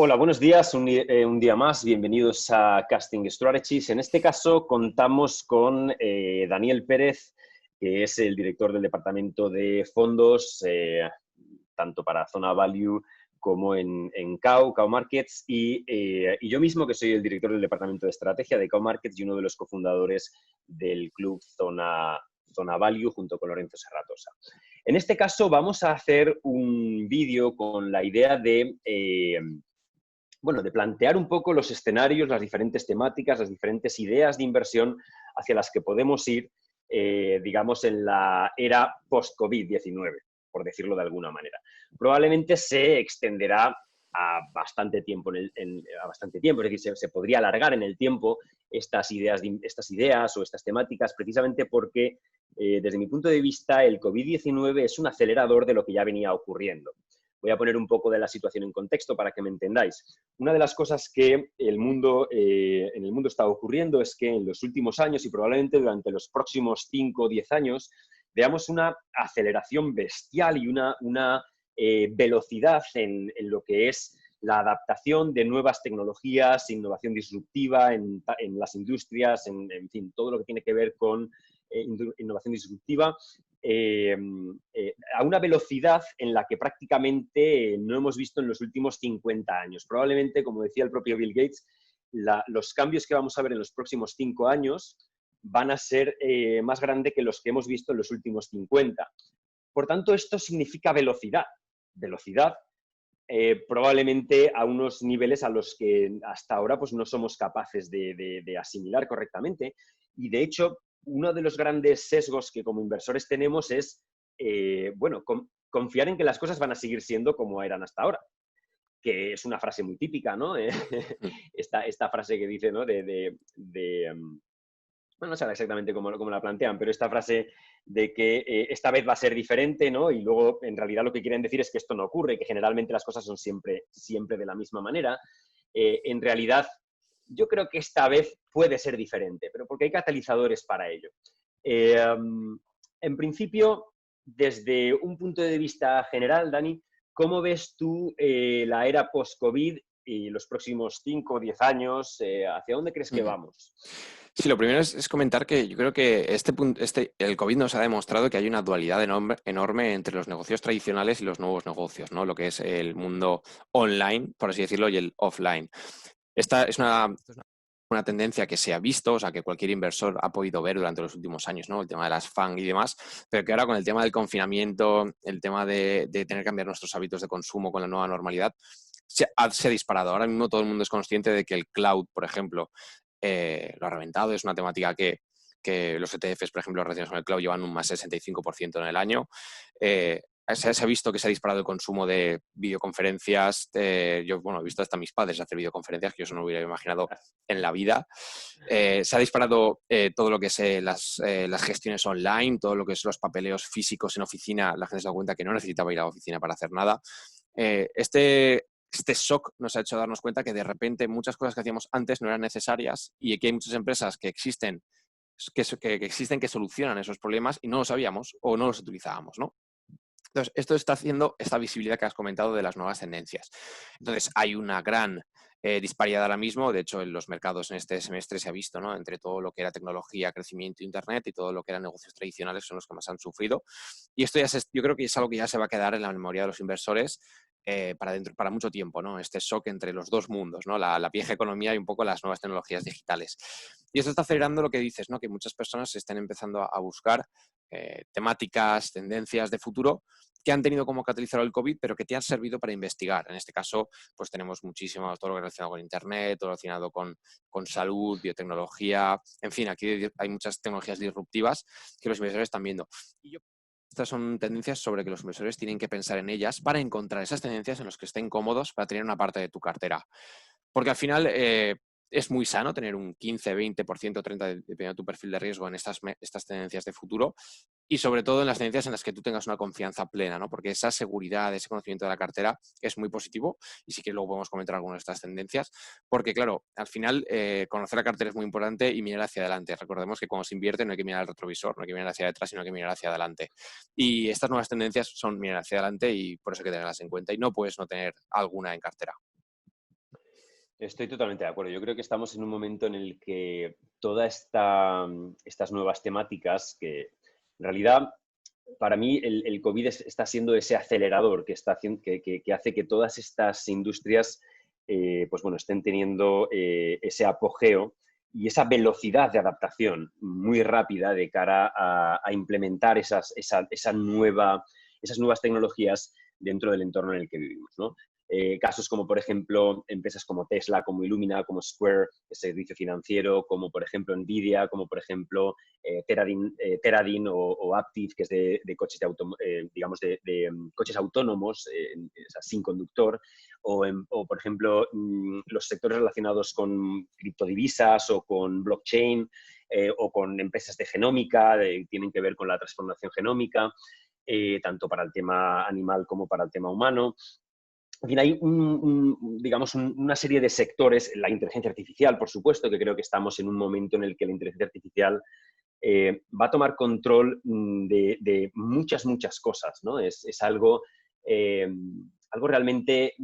Hola, buenos días. Un día más. Bienvenidos a Casting Strategies. En este caso contamos con Daniel Pérez, que es el director del departamento de fondos, tanto para Zona Value como en Cow Markets, y yo mismo, que soy el director del departamento de estrategia de Cow Markets y uno de los cofundadores del club Zona Value, junto con Lorenzo Serratosa. En este caso vamos a hacer un vídeo con la idea de plantear un poco los escenarios, las diferentes temáticas, las diferentes ideas de inversión hacia las que podemos ir, digamos, en la era post-COVID-19, por decirlo de alguna manera. Probablemente se extenderá a bastante tiempo, es decir, se podría alargar en el tiempo estas ideas o estas temáticas, precisamente porque, desde mi punto de vista, el COVID-19 es un acelerador de lo que ya venía ocurriendo. Voy a poner un poco de la situación en contexto para que me entendáis. Una de las cosas que en el mundo está ocurriendo es que en los últimos años, y probablemente durante los próximos 5 o 10 años, veamos una aceleración bestial y una velocidad en lo que es la adaptación de nuevas tecnologías, innovación disruptiva en las industrias, en fin, todo lo que tiene que ver con innovación disruptiva, a una velocidad en la que prácticamente no hemos visto en los últimos 50 años. Probablemente, como decía el propio Bill Gates, los cambios que vamos a ver en los próximos 5 años van a ser más grandes que los que hemos visto en los últimos 50. Por tanto, esto significa velocidad. Velocidad probablemente a unos niveles a los que hasta ahora pues, no somos capaces de asimilar correctamente. Y, de hecho, uno de los grandes sesgos que como inversores tenemos es, confiar en que las cosas van a seguir siendo como eran hasta ahora, que es una frase muy típica, ¿no? Esta frase que dice, ¿no? No sé exactamente cómo la plantean, pero esta frase de que esta vez va a ser diferente, ¿no? Y luego, en realidad, lo que quieren decir es que esto no ocurre, que generalmente las cosas son siempre de la misma manera. En realidad, yo creo que esta vez puede ser diferente, pero porque hay catalizadores para ello. En principio, desde un punto de vista general, Dani, ¿cómo ves tú la era post-COVID y los próximos 5 o 10 años? ¿Hacia dónde crees que vamos? Sí, lo primero es comentar que yo creo que el COVID nos ha demostrado que hay una dualidad enorme entre los negocios tradicionales y los nuevos negocios, ¿no? Lo que es el mundo online, por así decirlo, y el offline. Esta es una tendencia que se ha visto, o sea, que cualquier inversor ha podido ver durante los últimos años, ¿no? El tema de las FANG y demás, pero que ahora con el tema del confinamiento, el tema de tener que cambiar nuestros hábitos de consumo con la nueva normalidad, se ha disparado. Ahora mismo todo el mundo es consciente de que el cloud, por ejemplo, lo ha reventado. Es una temática que los ETFs, por ejemplo, relacionados con el cloud, llevan un más 65% en el año. Se ha visto que se ha disparado el consumo de videoconferencias. Yo he visto hasta mis padres hacer videoconferencias, que yo eso no lo hubiera imaginado en la vida. Se ha disparado todo lo que es las gestiones online, todo lo que es los papeleos físicos en oficina. La gente se da cuenta que no necesitaba ir a la oficina para hacer nada. Este shock nos ha hecho darnos cuenta que de repente muchas cosas que hacíamos antes no eran necesarias y que hay muchas empresas que existen que solucionan esos problemas y no lo sabíamos o no los utilizábamos, ¿no? Entonces, esto está haciendo esta visibilidad que has comentado de las nuevas tendencias. Entonces, hay una gran disparidad ahora mismo. De hecho, en los mercados en este semestre se ha visto, ¿no? Entre todo lo que era tecnología, crecimiento, Internet y todo lo que eran negocios tradicionales son los que más han sufrido. Y esto yo creo que es algo que ya se va a quedar en la memoria de los inversores para mucho tiempo, ¿no? Este shock entre los dos mundos, ¿no? La vieja economía y un poco las nuevas tecnologías digitales. Y esto está acelerando lo que dices, ¿no? Que muchas personas se estén empezando a buscar temáticas, tendencias de futuro que han tenido como catalizador el COVID, pero que te han servido para investigar. En este caso, pues tenemos muchísimo, todo lo relacionado con Internet, todo lo relacionado con salud, biotecnología, en fin, aquí hay muchas tecnologías disruptivas que los inversores están viendo. Y estas son tendencias sobre que los inversores tienen que pensar en ellas para encontrar esas tendencias en las que estén cómodos para tener una parte de tu cartera. Porque al final es muy sano tener un 15, 20%, 30%, dependiendo de tu perfil de riesgo en estas tendencias de futuro y sobre todo en las tendencias en las que tú tengas una confianza plena, ¿no? Porque esa seguridad, ese conocimiento de la cartera es muy positivo y sí que luego podemos comentar algunas de estas tendencias porque, claro, al final conocer la cartera es muy importante y mirar hacia adelante. Recordemos que cuando se invierte no hay que mirar al retrovisor, no hay que mirar hacia detrás, sino hay que mirar hacia adelante. Y estas nuevas tendencias son mirar hacia adelante y por eso hay que tenerlas en cuenta y no puedes no tener alguna en cartera. Estoy totalmente de acuerdo. Yo creo que estamos en un momento en el que estas nuevas temáticas, que en realidad para mí el COVID está siendo ese acelerador que, está haciendo, que hace que todas estas industrias pues bueno, estén teniendo ese apogeo y esa velocidad de adaptación muy rápida de cara a implementar esas nuevas tecnologías dentro del entorno en el que vivimos, ¿no? Casos como, por ejemplo, empresas como Tesla, como Illumina, como Square, de servicio financiero, como, por ejemplo, Nvidia, como, por ejemplo, Teradin o Aptiv, que es de coches, digamos, de coches autónomos, sin conductor, o, por ejemplo, los sectores relacionados con criptodivisas o con blockchain, o con empresas de genómica, tienen que ver con la transformación genómica, tanto para el tema animal como para el tema humano. En fin, hay digamos, una serie de sectores, la inteligencia artificial, por supuesto, que creo que estamos en un momento en el que la inteligencia artificial va a tomar control de muchas, muchas cosas, ¿no? Es algo, algo realmente,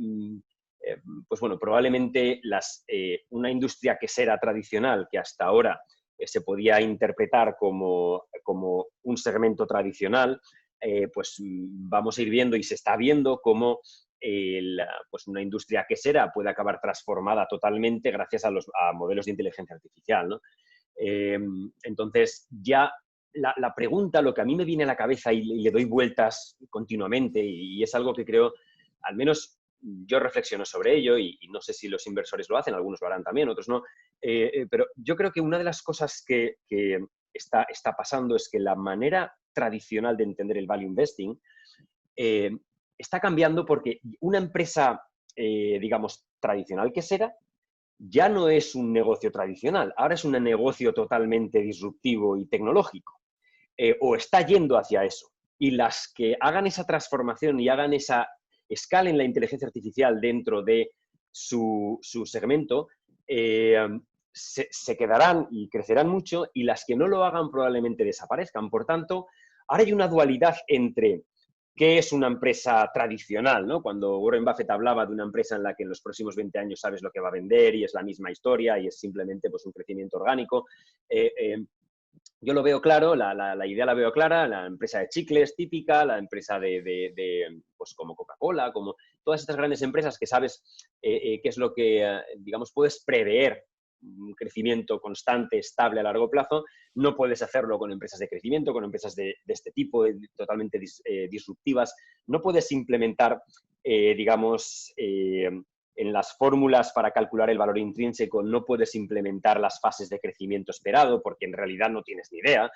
pues bueno, probablemente una industria quesera tradicional que hasta ahora se podía interpretar como un segmento tradicional, pues vamos a ir viendo y se está viendo cómo pues una industria quesera puede acabar transformada totalmente gracias a modelos de inteligencia artificial, ¿no? Entonces, ya la pregunta, lo que a mí me viene a la cabeza y le doy vueltas continuamente, y es algo que creo, al menos yo reflexiono sobre ello, y no sé si los inversores lo hacen, algunos lo harán también, otros no, pero yo creo que una de las cosas que está pasando es que la manera tradicional de entender el value investing eh, está cambiando porque una empresa, digamos, tradicional que será, ya no es un negocio tradicional, ahora es un negocio totalmente disruptivo y tecnológico, o está yendo hacia eso. Y las que hagan esa transformación y hagan escalen la inteligencia artificial dentro de su segmento, se quedarán y crecerán mucho, y las que no lo hagan probablemente desaparezcan. Por tanto, ahora hay una dualidad entre qué es una empresa tradicional, ¿no? Cuando Warren Buffett hablaba de una empresa en la que en los próximos 20 años sabes lo que va a vender y es la misma historia y es simplemente pues, un crecimiento orgánico, yo lo veo claro, la idea la veo clara, la empresa de chicles típica, la empresa pues como Coca-Cola, como todas estas grandes empresas que sabes qué es lo que, digamos, puedes prever un crecimiento constante, estable a largo plazo. No puedes hacerlo con empresas de crecimiento, con empresas de este tipo, totalmente disruptivas. No puedes implementar, digamos, en las fórmulas para calcular el valor intrínseco no puedes implementar las fases de crecimiento esperado porque en realidad no tienes ni idea.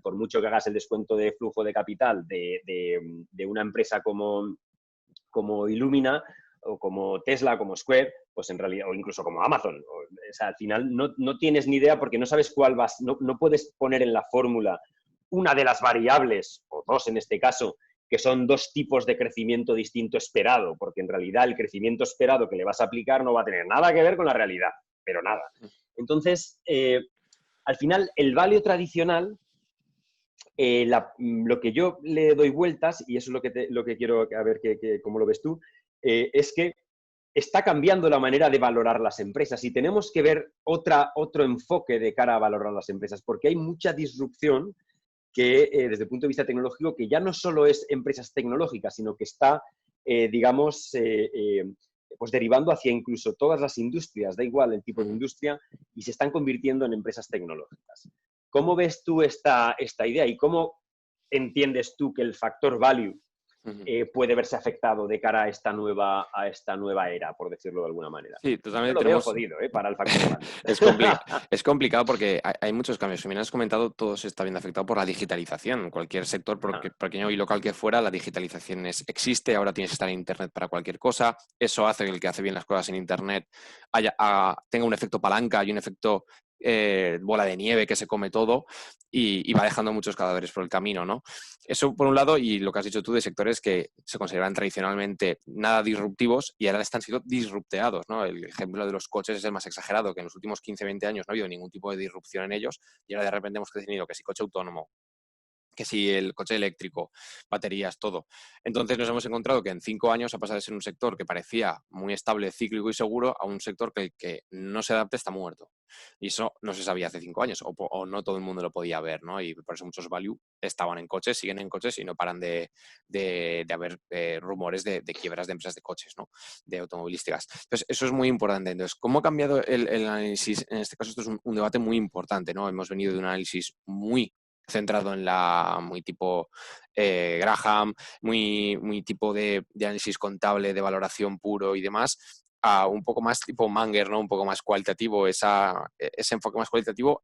Por mucho que hagas el descuento de flujo de capital de una empresa como Illumina o como Tesla, como Square, pues en realidad, o incluso como Amazon. O sea, al final no tienes ni idea porque no sabes cuál vas, no puedes poner en la fórmula una de las variables, o dos en este caso, que son dos tipos de crecimiento distinto esperado, porque en realidad el crecimiento esperado que le vas a aplicar no va a tener nada que ver con la realidad, pero nada. Entonces, al final, el value tradicional, lo que yo le doy vueltas, y eso es lo que quiero a ver cómo lo ves tú, es que está cambiando la manera de valorar las empresas y tenemos que ver otro enfoque de cara a valorar las empresas, porque hay mucha disrupción que desde el punto de vista tecnológico, que ya no solo es empresas tecnológicas, sino que está, digamos, pues derivando hacia incluso todas las industrias, da igual el tipo de industria, y se están convirtiendo en empresas tecnológicas. ¿Cómo ves tú esta idea y cómo entiendes tú que el factor value puede verse afectado de cara a esta nueva era, por decirlo de alguna manera? Sí, Yo totalmente lo veo tenemos... jodido, para el factor value. Es complicado porque hay muchos cambios. Como bien has comentado, todo se está viendo afectado por la digitalización. Cualquier sector, por pequeño y local que fuera, la digitalización existe. Ahora tienes que estar en Internet para cualquier cosa. Eso hace que el que hace bien las cosas en Internet tenga un efecto palanca y un efecto bola de nieve que se come todo y va dejando muchos cadáveres por el camino, ¿no? Eso por un lado, y lo que has dicho tú de sectores que se consideraban tradicionalmente nada disruptivos y ahora están siendo disrupteados, ¿no? El ejemplo de los coches es el más exagerado, que en los últimos 15-20 años no ha habido ningún tipo de disrupción en ellos y ahora de repente hemos tenido que si coche autónomo, que si el coche eléctrico, baterías, todo. Entonces nos hemos encontrado que en 5 años ha pasado de ser un sector que parecía muy estable, cíclico y seguro a un sector que el que no se adapte está muerto. Y eso no se sabía hace 5 años, o no todo el mundo lo podía ver, ¿no? Y por eso muchos value estaban en coches, siguen en coches y no paran de haber rumores de quiebras de empresas de coches, ¿no? De automovilísticas. Entonces, eso es muy importante. Entonces, ¿cómo ha cambiado el análisis? En este caso, esto es un debate muy importante, ¿no? Hemos venido de un análisis muy centrado en muy tipo Graham, muy tipo de análisis contable, de valoración puro y demás, a un poco más tipo Munger, ¿no? Un poco más cualitativo, ese enfoque más cualitativo,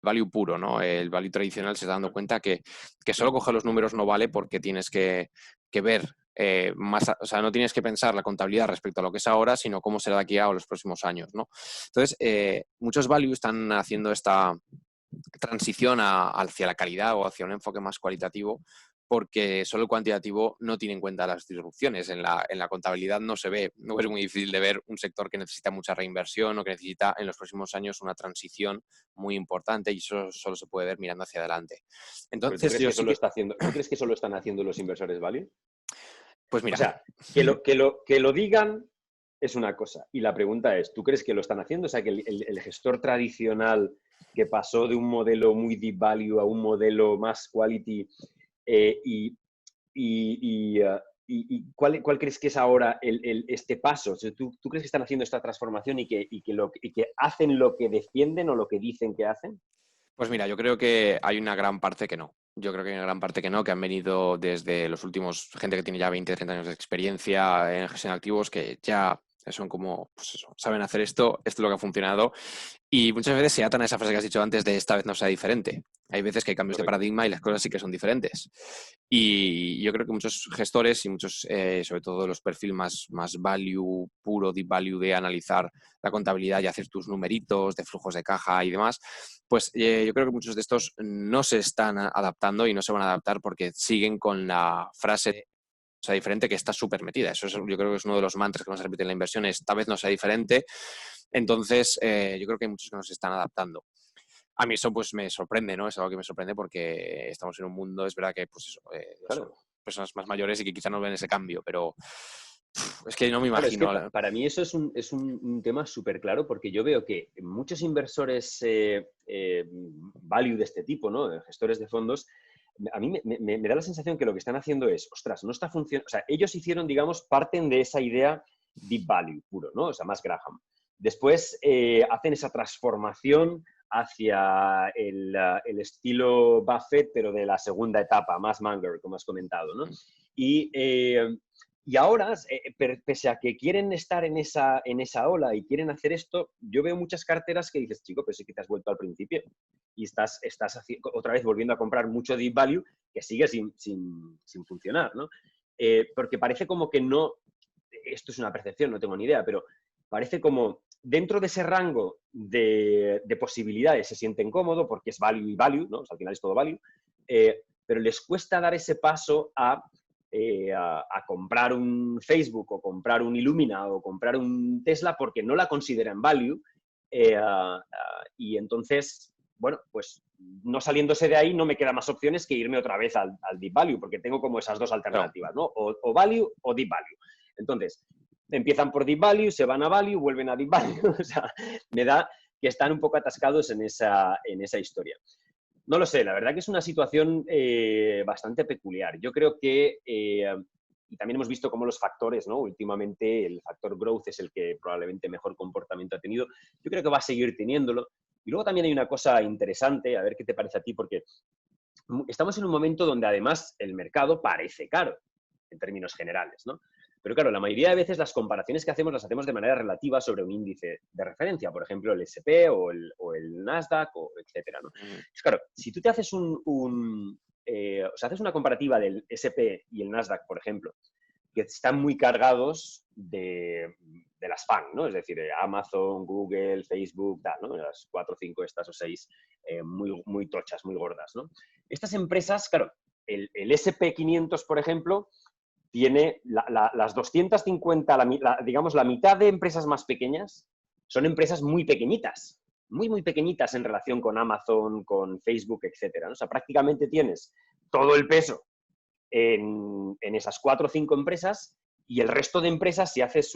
value puro, ¿no? El value tradicional se está dando cuenta que solo coger los números no vale porque tienes que ver más, o sea, no tienes que pensar la contabilidad respecto a lo que es ahora, sino cómo será de aquí a los próximos años, ¿no? Entonces, muchos value están haciendo esta transición hacia la calidad o hacia un enfoque más cualitativo, porque solo el cuantitativo no tiene en cuenta las disrupciones. En la contabilidad no se ve, no es muy difícil de ver un sector que necesita mucha reinversión o que necesita en los próximos años una transición muy importante, y eso solo se puede ver mirando hacia adelante. ¿Pero tú Entonces, crees yo que sí eso que, ¿tú crees que eso lo están haciendo los inversores value? pues O mira, sea, que lo digan es una cosa. Y la pregunta es, ¿tú crees que lo están haciendo? O sea, que el gestor tradicional que pasó de un modelo muy deep value a un modelo más quality, eh, y, ¿cuál crees que es ahora este paso? O sea, ¿tú crees que están haciendo esta transformación y que hacen lo que defienden o lo que dicen que hacen? pues mira, yo creo que hay una gran parte que no. Yo creo que hay una gran parte que no, que han venido desde los últimos, gente que tiene ya 20, 30 años de experiencia en gestión de activos, que ya son como, pues eso, saben hacer esto es lo que ha funcionado. Y muchas veces se atan a esa frase que has dicho antes de esta vez no sea diferente. Hay veces que hay cambios de Correcto. paradigma y las cosas sí que son diferentes. Y yo creo que muchos gestores y muchos, sobre todo los perfiles más value, puro, deep value, de analizar la contabilidad y hacer tus numeritos de flujos de caja y demás, pues yo creo que muchos de estos no se están adaptando y no se van a adaptar porque siguen con la frase, o sea, diferente, que está súper metida. Eso yo creo que es uno de los mantras que más se repite en la inversión, esta vez no sea diferente. Entonces, yo creo que hay muchos que no se están adaptando. A mí eso pues me sorprende, ¿no? Es algo que me sorprende porque estamos en un mundo, es verdad que pues eso, son Claro. personas más mayores y que quizás no ven ese cambio, pero es que no me Claro, es que imagino. para mí eso es un tema súper claro, porque yo veo que muchos inversores value de este tipo, ¿no? Gestores de fondos, a mí me da la sensación que lo que están haciendo es, ostras, no está funcionando. O sea, ellos hicieron, digamos, parten de esa idea deep value puro, ¿no? O sea, más Graham. Después hacen esa transformación hacia el estilo Buffett, pero de la segunda etapa, más Munger, como has comentado, ¿no? Y, y ahora, pese a que quieren estar en esa ola y quieren hacer esto, yo veo muchas carteras que dices, chico, pero sí que te has vuelto al principio y estás otra vez volviendo a comprar mucho deep value que sigue sin funcionar, ¿no? Porque parece como que no, esto es una percepción, no tengo ni idea, pero parece como dentro de ese rango de posibilidades se sienten cómodos porque es value y value, ¿no? O sea, al final es todo value, pero les cuesta dar ese paso a comprar un Facebook o comprar un Illumina o comprar un Tesla porque no la consideran value, y entonces, bueno, pues no saliéndose de ahí no me queda más opciones que irme otra vez al deep value, porque tengo como esas dos Claro. alternativas, ¿no? O value o deep value. Entonces, empiezan por deep value, se van a value, vuelven a deep value, o sea, me da que están un poco atascados en esa historia. No lo sé, la verdad que es una situación bastante peculiar. Yo creo que, y también hemos visto cómo los factores, ¿no? Últimamente el factor growth es el que probablemente mejor comportamiento ha tenido. Yo creo que va a seguir teniéndolo. Y luego también hay una cosa interesante, a ver qué te parece a ti, porque estamos en un momento donde además el mercado parece caro, en términos generales, ¿no? Pero claro, la mayoría de veces las comparaciones que hacemos las hacemos de manera relativa sobre un índice de referencia, por ejemplo, el S&P o el Nasdaq, etcétera, ¿no? Pues claro, si tú te haces o sea, haces una comparativa del S&P y el Nasdaq, por ejemplo, que están muy cargados de las FANG, ¿no? Es decir, Amazon, Google, Facebook, tal, ¿no? Las 4 o 5 estas o 6 muy, muy tochas, muy gordas, ¿no? Estas empresas, claro, el S&P 500, por ejemplo, tiene las 250, digamos, la mitad de empresas más pequeñas son empresas muy pequeñitas, muy, muy pequeñitas en relación con Amazon, con Facebook, etcétera, ¿no? O sea, prácticamente tienes todo el peso en esas 4 o 5 empresas, y el resto de empresas, si haces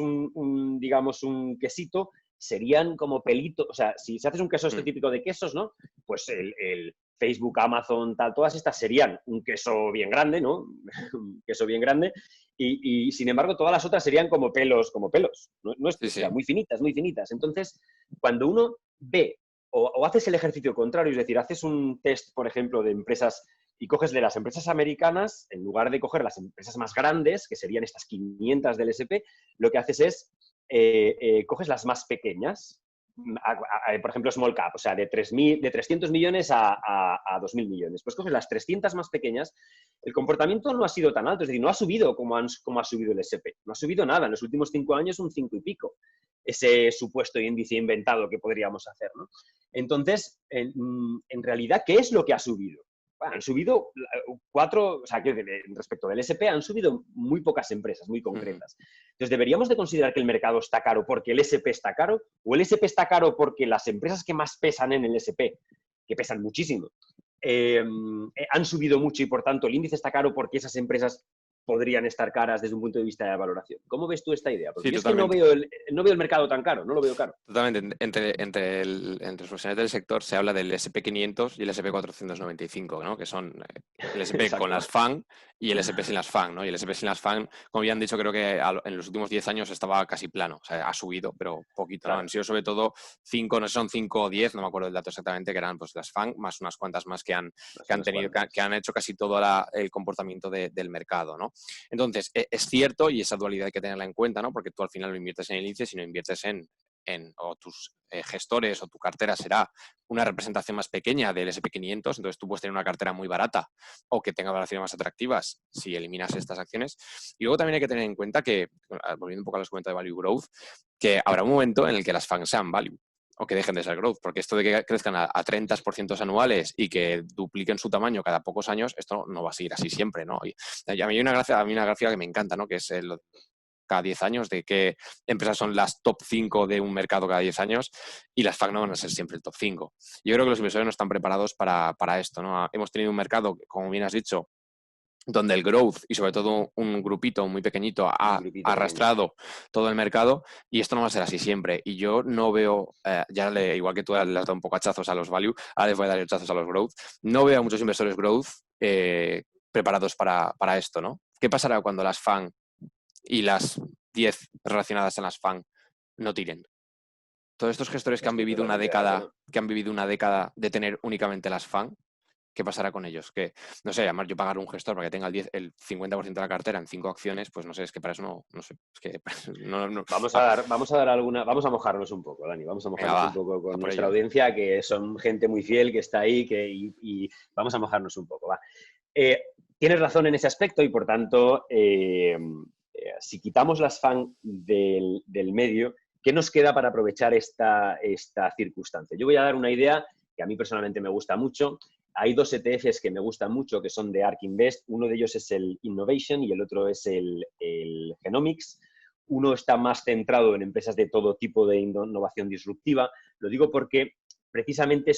digamos, un quesito, serían como pelitos. O sea, si haces un queso este típico de quesos, ¿no? Pues el Facebook, Amazon, tal, todas estas serían un queso bien grande, ¿no? Un queso bien grande. Y sin embargo, todas las otras serían como pelos, ¿no? O Sí, sea, sí. muy finitas, muy finitas. Entonces, cuando uno ve o haces el ejercicio contrario, es decir, haces un test, por ejemplo, de empresas y coges de las empresas americanas, en lugar de coger las empresas más grandes, que serían estas 500 del S&P, lo que haces es, coges las más pequeñas, por ejemplo, small cap, o sea, de 300 millones a 2.000 millones. Pues coges las 300 más pequeñas, el comportamiento no ha sido tan alto, es decir, no ha subido como ha subido el S&P, no ha subido nada, en los últimos 5 años un 5 y pico, ese supuesto índice inventado que podríamos hacer, ¿no? Entonces, en realidad, ¿qué es lo que ha subido? Bueno, han subido 4, o sea, respecto del S&P han subido muy pocas empresas, muy concretas. Entonces, ¿deberíamos de considerar que el mercado está caro porque el S&P está caro? ¿O el S&P está caro porque las empresas que más pesan en el S&P, que pesan muchísimo, han subido mucho y por tanto el índice está caro porque esas empresas podrían estar caras desde un punto de vista de valoración? ¿Cómo ves tú esta idea? Porque Sí, yo es que no totalmente. veo el mercado tan caro, no lo veo caro. Totalmente. Entre los profesionales del sector se habla del SP500 y el SP495, ¿no? Que son el SP con las Exacto. FAN y el SP sin las FAN, ¿no? Y el SP sin las FAN, como ya han dicho, creo que en los últimos 10 años estaba casi plano. O sea, ha subido, pero poquito, ¿no? Han Claro, sido sobre todo 5, no sé, son 5 o 10, no me acuerdo el dato exactamente, que eran pues las FAN más unas cuantas más que han, más que han unas tenido, cuantas. que han hecho casi todo el comportamiento del mercado, ¿no? Entonces, es cierto, y esa dualidad hay que tenerla en cuenta, ¿no? Porque tú al final no inviertes en el índice, sino inviertes o tus gestores o tu cartera será una representación más pequeña del SP500, entonces tú puedes tener una cartera muy barata o que tenga valoraciones más atractivas si eliminas estas acciones. Y luego también hay que tener en cuenta que, volviendo un poco a los comentarios de Value Growth, que habrá un momento en el que las FANG sean Value o que dejen de ser growth, porque esto de que crezcan a 30% anuales y que dupliquen su tamaño cada pocos años, esto no va a seguir así siempre, ¿no? Y a mí hay una gráfica que me encanta, ¿no? Que es cada 10 años, de qué empresas son las top 5 de un mercado cada 10 años, y las FANG no van a ser siempre el top 5. Yo creo que los inversores no están preparados para esto, ¿no? Hemos tenido un mercado, como bien has dicho, donde el growth y sobre todo un grupito muy pequeñito Un ha grupito pequeño. arrastrado todo el mercado, y esto no va a ser así siempre. Y yo no veo, igual que tú le has dado un poco hachazos a los value, ahora les voy a dar hachazos a los growth, no veo a muchos inversores growth preparados para esto, ¿no? ¿Qué pasará cuando las FANG y las 10 relacionadas en las FANG no tiren? Todos estos gestores Estoy totalmente de acuerdo. que han vivido una década de tener únicamente las FANG, ¿qué pasará con ellos? Que, no sé, además yo pagar un gestor para que tenga el 50% de la cartera en 5 acciones, pues no sé, es que para eso no sé, es que no. Vamos a mojarnos un poco, Dani, vamos a Venga, mojarnos un va, poco a con por nuestra ello. audiencia, que son gente muy fiel, que está ahí, y vamos a mojarnos un poco, va. Eh, Tienes razón en ese aspecto y, por tanto, si quitamos las FAN del medio, ¿qué nos queda para aprovechar esta circunstancia? Yo voy a dar una idea que a mí personalmente me gusta mucho. Hay 2 ETFs que me gustan mucho, que son de ARK Invest. Uno de ellos es el Innovation y el otro es el Genomics. Uno está más centrado en empresas de todo tipo de innovación disruptiva. Lo digo porque precisamente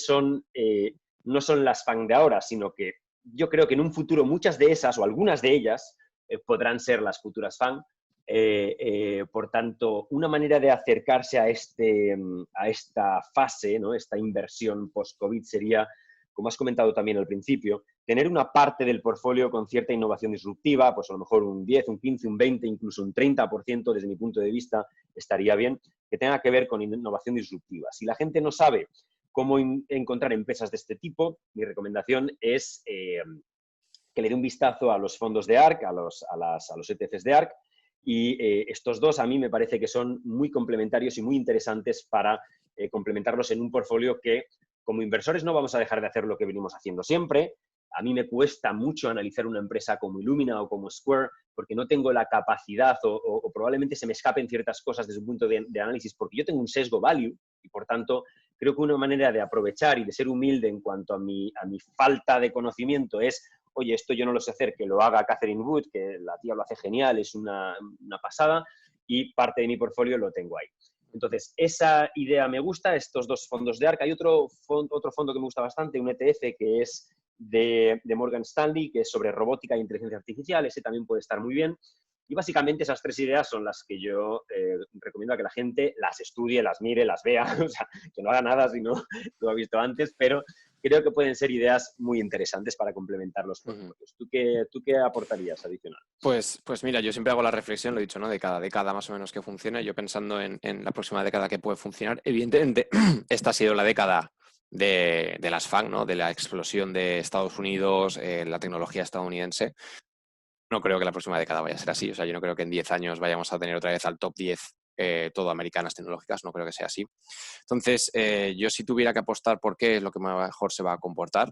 no son las FANG de ahora, sino que yo creo que en un futuro muchas de esas o algunas de ellas podrán ser las futuras FANG. Por tanto, una manera de acercarse a esta fase, ¿no? Esta inversión post-COVID sería, como has comentado también al principio, tener una parte del portfolio con cierta innovación disruptiva, pues a lo mejor un 10, un 15, un 20, incluso un 30%, desde mi punto de vista, estaría bien, que tenga que ver con innovación disruptiva. Si la gente no sabe cómo encontrar empresas de este tipo, mi recomendación es que le dé un vistazo a los fondos de ARK, a los ETFs de ARK, y estos dos a mí me parece que son muy complementarios y muy interesantes para complementarlos en un portfolio que, como inversores, no vamos a dejar de hacer lo que venimos haciendo siempre. A mí me cuesta mucho analizar una empresa como Illumina o como Square porque no tengo la capacidad o probablemente se me escapen ciertas cosas desde un punto de análisis porque yo tengo un sesgo value y, por tanto, creo que una manera de aprovechar y de ser humilde en cuanto a mi falta de conocimiento es: oye, esto yo no lo sé hacer, que lo haga Catherine Wood, que la tía lo hace genial, es una pasada, y parte de mi portfolio lo tengo ahí. Entonces, esa idea me gusta, estos 2 fondos de ARK. Hay otro fondo que me gusta bastante, un ETF que es de Morgan Stanley, que es sobre robótica e inteligencia artificial. Ese también puede estar muy bien. Y básicamente esas 3 ideas son las que yo recomiendo a que la gente las estudie, las mire, las vea, o sea, que no haga nada si no lo ha visto antes, pero creo que pueden ser ideas muy interesantes para complementar los portfolios. ¿Tú qué aportarías adicional? Pues mira, yo siempre hago la reflexión, lo he dicho, ¿no? De cada década más o menos que funcione, yo pensando en la próxima década que puede funcionar. Evidentemente, esta ha sido la década de las FANG, ¿no? De la explosión de Estados Unidos, la tecnología estadounidense. No creo que la próxima década vaya a ser así. O sea, yo no creo que en 10 años vayamos a tener otra vez al top 10 todo americanas tecnológicas. No creo que sea así. Entonces, yo si tuviera que apostar por qué es lo que mejor se va a comportar,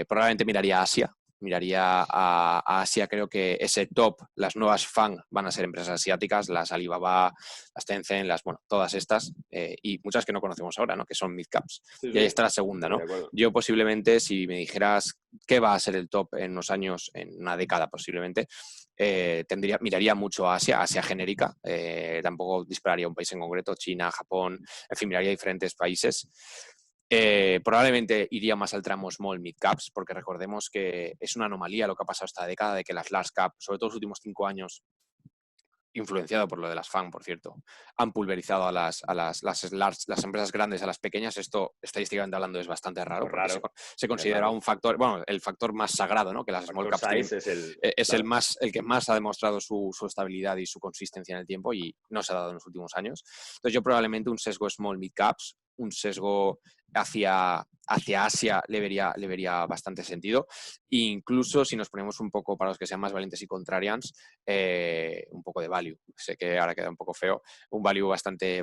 probablemente miraría a Asia. Miraría a Asia, creo que ese top, las nuevas FANG van a ser empresas asiáticas, las Alibaba, las Tencent, bueno, todas estas, y muchas que no conocemos ahora, ¿no? Que son mid-caps. Sí, Y ahí está la segunda, ¿no? Yo posiblemente, si me dijeras qué va a ser el top en unos años, en una década posiblemente, miraría mucho a Asia genérica, tampoco dispararía un país en concreto, China, Japón, en fin, miraría diferentes países. Probablemente iría más al tramo small mid caps, porque recordemos que es una anomalía lo que ha pasado esta década, de que las large cap, sobre todo los últimos 5 años, influenciado por lo de las FANG, por cierto, han pulverizado a las empresas grandes a las pequeñas. Esto, estadísticamente hablando, es bastante raro, porque se considera un factor, bueno, el factor más sagrado, ¿no? Que las small caps tienen, es el que más ha demostrado su estabilidad y su consistencia en el tiempo, y no se ha dado en los últimos años. Entonces yo probablemente un sesgo small mid caps, un sesgo hacia Asia le vería bastante sentido. E incluso si nos ponemos un poco, para los que sean más valientes y contrarians, un poco de value. Sé que ahora queda un poco feo. Un value bastante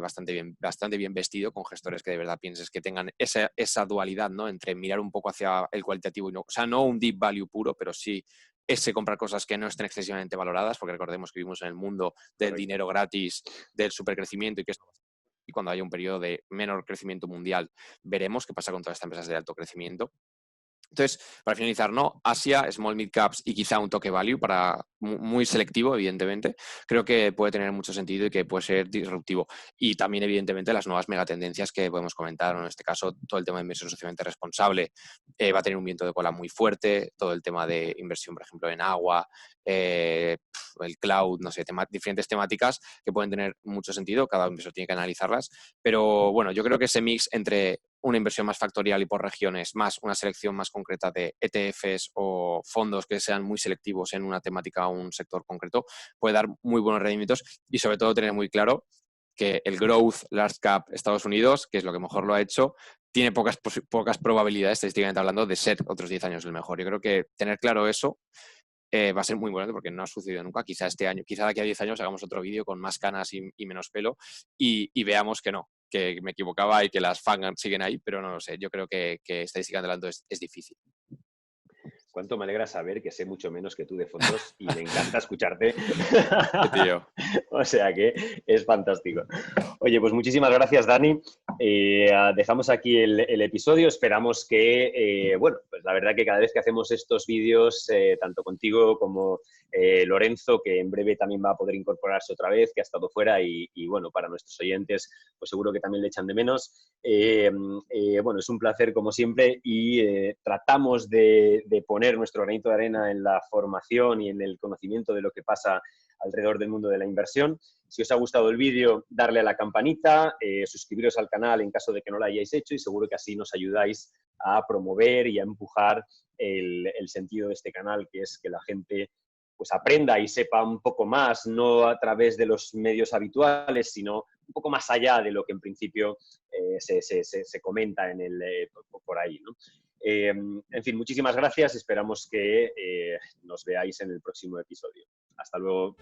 bien vestido, con gestores que de verdad pienses que tengan esa dualidad, ¿no? Entre mirar un poco hacia el cualitativo y no, o sea, no un deep value puro, pero sí ese comprar cosas que no estén excesivamente valoradas, porque recordemos que vivimos en el mundo del dinero gratis, del supercrecimiento, y cuando haya un periodo de menor crecimiento mundial, veremos qué pasa con todas estas empresas de alto crecimiento. Entonces, para finalizar, ¿no? Asia, small mid caps y quizá un toque value, muy selectivo, evidentemente. Creo que puede tener mucho sentido y que puede ser disruptivo. Y también, evidentemente, las nuevas megatendencias que podemos comentar, ¿no? En este caso, todo el tema de inversión socialmente responsable va a tener un viento de cola muy fuerte. Todo el tema de inversión, por ejemplo, en agua, el cloud, no sé, diferentes temáticas que pueden tener mucho sentido. Cada inversor tiene que analizarlas. Pero bueno, yo creo que ese mix entre una inversión más factorial y por regiones, más una selección más concreta de ETFs o fondos que sean muy selectivos en una temática o un sector concreto, puede dar muy buenos rendimientos, y sobre todo tener muy claro que el growth large cap Estados Unidos, que es lo que mejor lo ha hecho, tiene pocas probabilidades, estadísticamente hablando, de ser otros 10 años el mejor. Yo creo que tener claro eso va a ser muy bueno, porque no ha sucedido nunca. Quizá este año, quizá de aquí a 10 años hagamos otro vídeo con más canas y menos pelo y veamos que no, que me equivocaba y que las FANG siguen ahí, pero no lo sé. Yo creo que estadísticamente hablando es difícil. Cuánto me alegra saber que sé mucho menos que tú de fondos y me encanta escucharte. Tío. O sea que es fantástico. Oye, pues muchísimas gracias, Dani. Dejamos aquí el episodio. Esperamos que, bueno, pues la verdad que cada vez que hacemos estos vídeos, tanto contigo como Lorenzo, que en breve también va a poder incorporarse otra vez, que ha estado fuera, y bueno, para nuestros oyentes, pues seguro que también le echan de menos. Bueno, es un placer como siempre, y tratamos de poner nuestro granito de arena en la formación y en el conocimiento de lo que pasa alrededor del mundo de la inversión. Si os ha gustado el vídeo, darle a la campanita, suscribiros al canal en caso de que no lo hayáis hecho, y seguro que así nos ayudáis a promover y a empujar el sentido de este canal, que es que la gente pues aprenda y sepa un poco más, no a través de los medios habituales, sino un poco más allá de lo que en principio se comenta por ahí, ¿no? En fin, muchísimas gracias. Esperamos que nos veáis en el próximo episodio. Hasta luego.